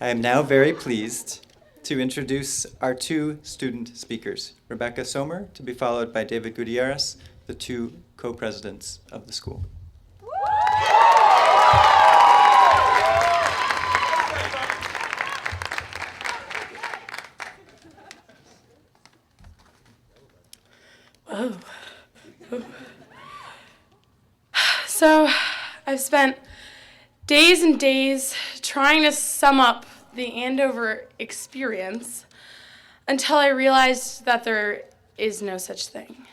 I am now very pleased to introduce our two student speakers, Rebecca Sommer, to be followed by David Gutierrez, the two co-presidents of the school. Whoa. So, I've spent days and days trying to sum up the Andover experience until I realized that there is no such thing.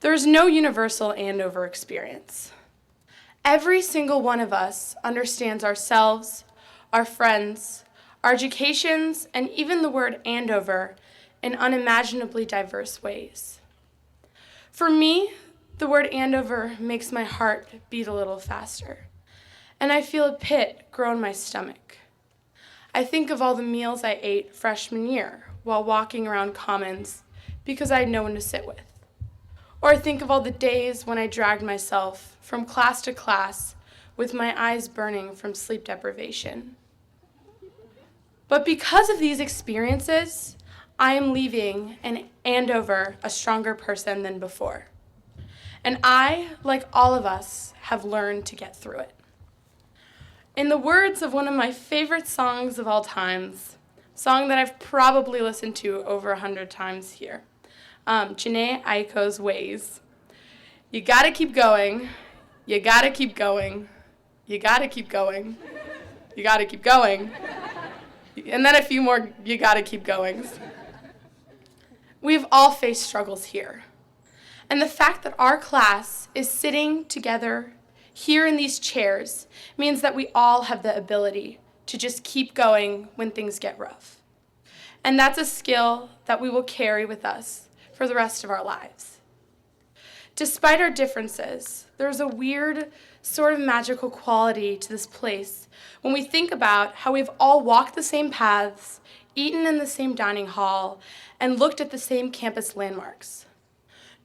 There is no universal Andover experience. Every single one of us understands ourselves, our friends, our educations, and even the word Andover in unimaginably diverse ways. For me, the word Andover makes my heart beat a little faster, and I feel a pit grow in my stomach. I think of all the meals I ate freshman year while walking around Commons because I had no one to sit with. Or I think of all the days when I dragged myself from class to class with my eyes burning from sleep deprivation. But because of these experiences, I am leaving in Andover a stronger person than before. And I, like all of us, have learned to get through it. In the words of one of my favorite songs of all times, a song that I've probably listened to over 100 times here, Janae Aiko's Ways. You gotta keep going, you gotta keep going, you gotta keep going, you gotta keep going, and then a few more you gotta keep goings. We've all faced struggles here. And the fact that our class is sitting together here in these chairs means that we all have the ability to just keep going when things get rough. And that's a skill that we will carry with us for the rest of our lives. Despite our differences, there's a weird, sort of magical quality to this place when we think about how we've all walked the same paths, eaten in the same dining hall, and looked at the same campus landmarks.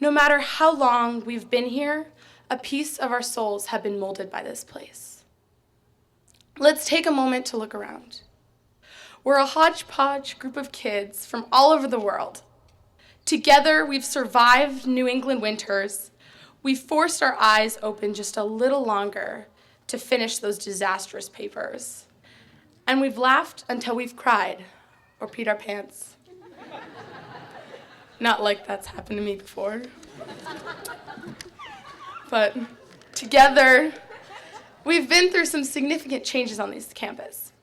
No matter how long we've been here, a piece of our souls have been molded by this place. Let's take a moment to look around. We're a hodgepodge group of kids from all over the world. Together, we've survived New England winters. We've forced our eyes open just a little longer to finish those disastrous papers. And we've laughed until we've cried or peed our pants. Not like that's happened to me before. But together, we've been through some significant changes on this campus.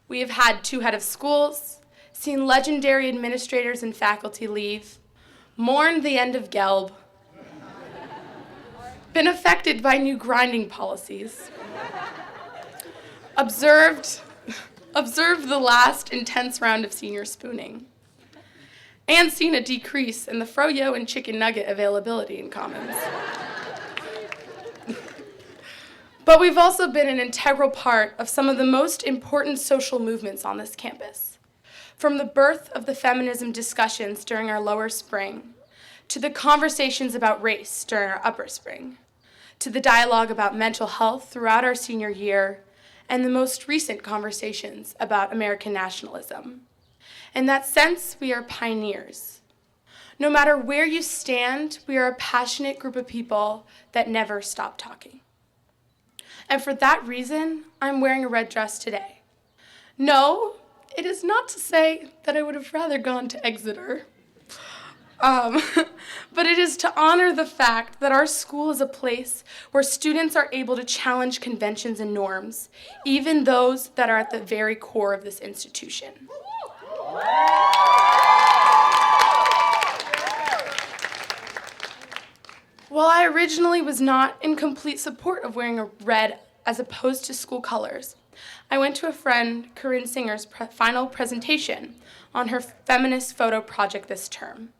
We have had 2 head of schools, seen legendary administrators and faculty leave, mourned the end of Gelb, been affected by new grinding policies, observed the last intense round of senior spooning, and seen a decrease in the froyo and chicken nugget availability in Commons. But we've also been an integral part of some of the most important social movements on this campus. From the birth of the feminism discussions during our lower spring, to the conversations about race during our upper spring, to the dialogue about mental health throughout our senior year, and the most recent conversations about American nationalism. In that sense, we are pioneers. No matter where you stand, we are a passionate group of people that never stop talking. And for that reason, I'm wearing a red dress today. No, it is not to say that I would have rather gone to Exeter. But it is to honor the fact that our school is a place where students are able to challenge conventions and norms, even those that are at the very core of this institution. While I originally was not in complete support of wearing a red as opposed to school colors, I went to a friend, Corinne Singer's final presentation on her feminist photo project this term.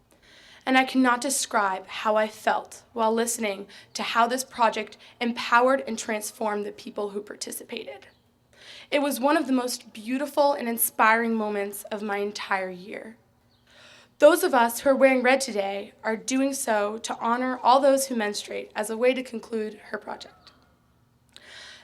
And I cannot describe how I felt while listening to how this project empowered and transformed the people who participated. It was one of the most beautiful and inspiring moments of my entire year. Those of us who are wearing red today are doing so to honor all those who menstruate as a way to conclude her project.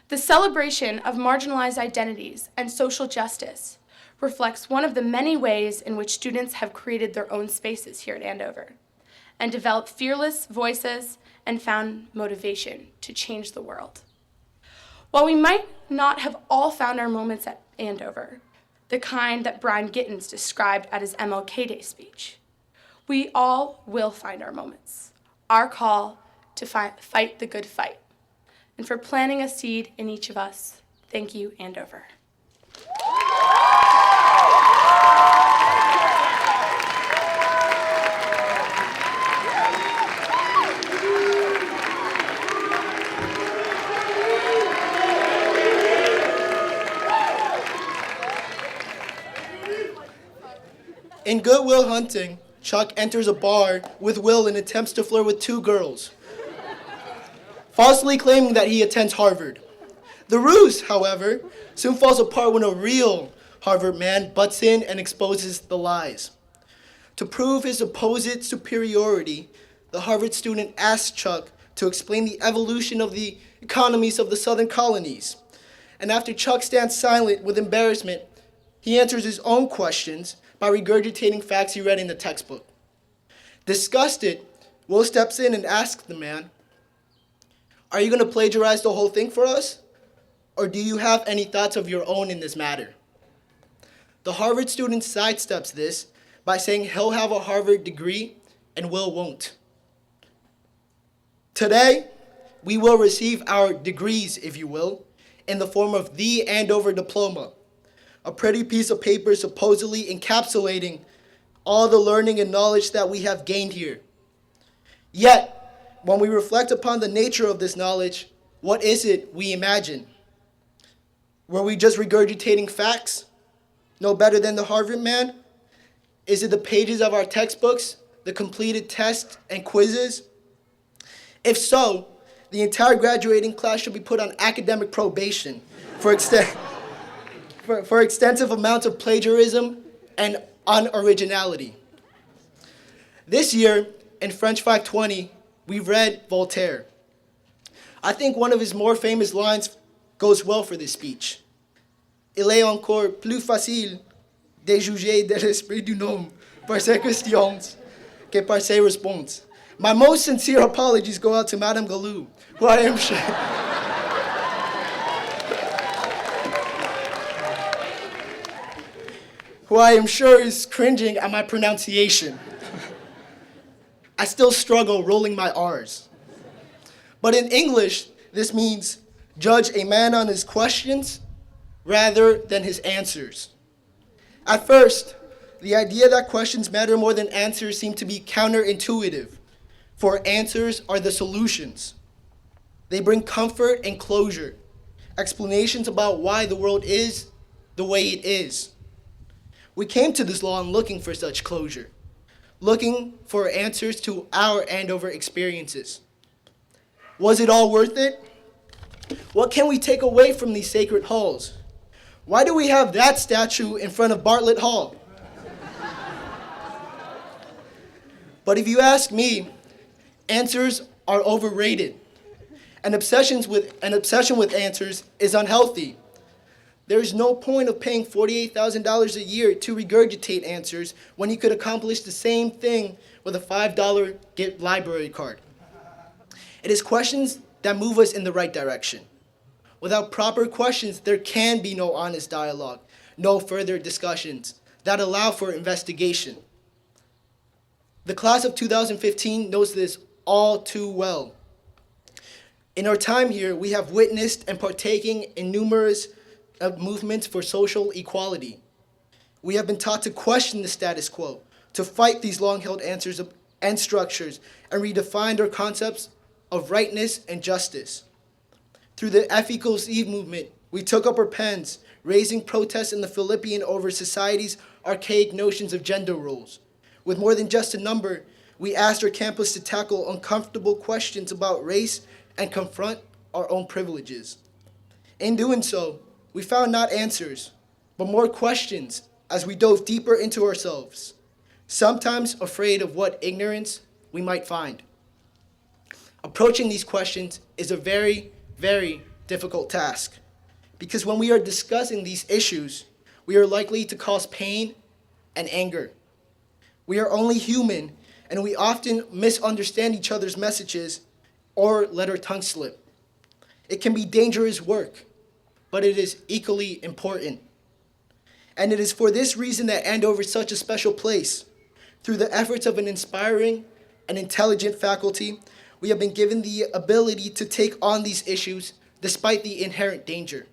The celebration of marginalized identities and social justice reflects one of the many ways in which students have created their own spaces here at Andover and developed fearless voices and found motivation to change the world. While we might not have all found our moments at Andover, the kind that Brian Gittins described at his MLK Day speech, we all will find our moments, our call to fight the good fight. And for planting a seed in each of us, thank you, Andover. In Good Will Hunting, Chuck enters a bar with Will and attempts to flirt with two girls, falsely claiming that he attends Harvard. The ruse, however, soon falls apart when a real Harvard man butts in and exposes the lies. To prove his supposed superiority, the Harvard student asks Chuck to explain the evolution of the economies of the southern colonies. And after Chuck stands silent with embarrassment, he answers his own questions by regurgitating facts he read in the textbook. Disgusted, Will steps in and asks the man, "Are you going to plagiarize the whole thing for us? Or do you have any thoughts of your own in this matter?" The Harvard student sidesteps this by saying he'll have a Harvard degree and Will won't. Today, we will receive our degrees, if you will, in the form of the Andover diploma, a pretty piece of paper supposedly encapsulating all the learning and knowledge that we have gained here. Yet, when we reflect upon the nature of this knowledge, what is it we imagine? Were we just regurgitating facts? No better than the Harvard man? Is it the pages of our textbooks, the completed tests and quizzes? If so, the entire graduating class should be put on academic probation for extensive amounts of plagiarism and unoriginality. This year, in French 520, we read Voltaire. I think one of his more famous lines goes well for this speech. Il est encore plus facile de juger de l'esprit d'un homme par ses questions que par ses réponses. My most sincere apologies go out to Madame Galou, who I am sure... who I am sure is cringing at my pronunciation. I still struggle rolling my R's. But in English, this means judge a man on his questions rather than his answers. At first, the idea that questions matter more than answers seemed to be counterintuitive, for answers are the solutions. They bring comfort and closure, explanations about why the world is the way it is. We came to this law looking for such closure, looking for answers to our Andover experiences. Was it all worth it? What can we take away from these sacred halls? Why do we have that statue in front of Bartlett Hall? But if you ask me, answers are overrated. An obsession with answers is unhealthy. There is no point of paying $48,000 a year to regurgitate answers when you could accomplish the same thing with a $5 Get library card. It is questions that move us in the right direction. Without proper questions, there can be no honest dialogue, no further discussions that allow for investigation. The class of 2015 knows this all too well. In our time here, we have witnessed and partaking in numerous movements for social equality. We have been taught to question the status quo, to fight these long-held answers and structures, and redefine our concepts of rightness and justice. Through the F equals E movement, we took up our pens, raising protests in the Philippian over society's archaic notions of gender roles. With more than just a number, we asked our campus to tackle uncomfortable questions about race and confront our own privileges. In doing so, we found not answers, but more questions as we dove deeper into ourselves, sometimes afraid of what ignorance we might find. Approaching these questions is a very, very difficult task. Because when we are discussing these issues, we are likely to cause pain and anger. We are only human, and we often misunderstand each other's messages or let our tongue slip. It can be dangerous work, but it is equally important. And it is for this reason that Andover is such a special place. Through the efforts of an inspiring and intelligent faculty, we have been given the ability to take on these issues despite the inherent danger.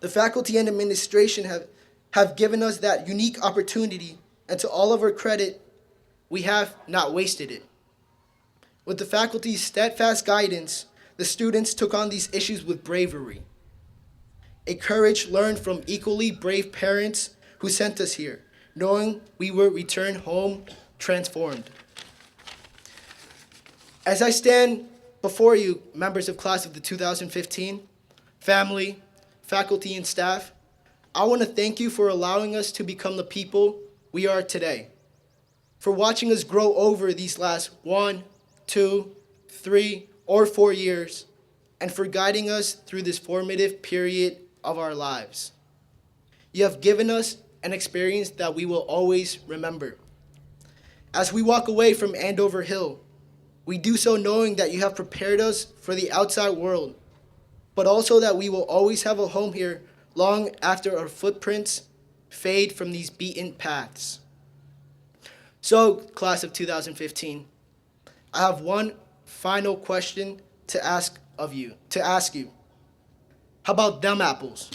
The faculty and administration have given us that unique opportunity, and to all of our credit, we have not wasted it. With the faculty's steadfast guidance, the students took on these issues with bravery. A courage learned from equally brave parents who sent us here, knowing we would return home transformed. As I stand before you, members of class of the 2015, family, faculty, and staff, I want to thank you for allowing us to become the people we are today, for watching us grow over these last 1, 2, 3, or 4 years, and for guiding us through this formative period of our lives. You have given us an experience that we will always remember. As we walk away from Andover Hill, we do so knowing that you have prepared us for the outside world, but also that we will always have a home here long after our footprints fade from these beaten paths. So, class of 2015, I have one final question to ask you. How about them apples?